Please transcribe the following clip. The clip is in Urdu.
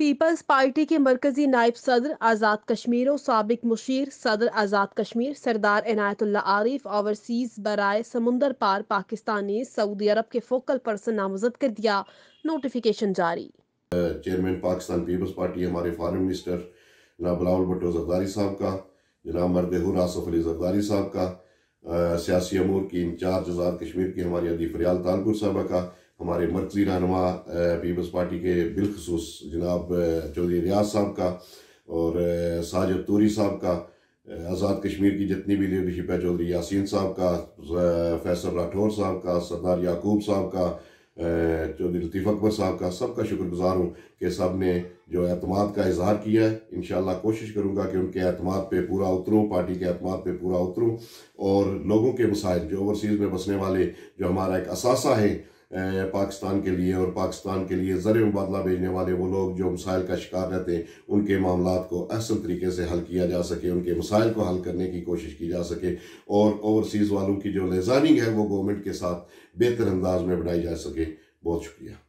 پیپلز پارٹی کے مرکزی نائب صدر آزاد کشمیر و سابق مشیر صدر آزاد کشمیر سردار عنایت اللہ عارف اوورسیز برائے سمندر پار پاکستان نے سعودی عرب کے فوکل پرسن نامزد کر دیا، نوٹیفیکیشن جاری۔ چیئرمین پاکستان پیپلز پارٹی ہمارے فارن منسٹر جناب بلاول بھٹو زرداری صاحب کا، جناب مرد حر آصف علی زرداری صاحب کا، سیاسی امور کی انچارج آزاد کشمیر کی ہماری علی فریال طالپور صاحبہ کا، ہمارے مرکزی رہنما پیپلز پارٹی کے بالخصوص جناب چودھری ریاض صاحب کا اور ساجد توری صاحب کا، آزاد کشمیر کی جتنی بھی لیڈرشپ ہے چودھری یاسین صاحب کا، فیصل راٹھور صاحب کا، سردار یعقوب صاحب کا، چودھری لطیف اکبر صاحب کا، سب کا شکر گزار ہوں کہ سب نے جو اعتماد کا اظہار کیا ہے۔ انشاءاللہ کوشش کروں گا کہ ان کے اعتماد پہ پورا اتروں، پارٹی کے اعتماد پہ پورا اتروں اور لوگوں کے مسائل جو اوورسیز میں بسنے والے جو ہمارا ایک اثاثہ ہے پاکستان کے لیے اور پاکستان کے لیے زر مبادلہ بھیجنے والے وہ لوگ جو مسائل کا شکار رہتے ہیں، ان کے معاملات کو احسن طریقے سے حل کیا جا سکے، ان کے مسائل کو حل کرنے کی کوشش کی جا سکے اور اوورسیز والوں کی جو لیزاننگ ہے وہ گورنمنٹ کے ساتھ بہتر انداز میں بنائی جا سکے۔ بہت شکریہ۔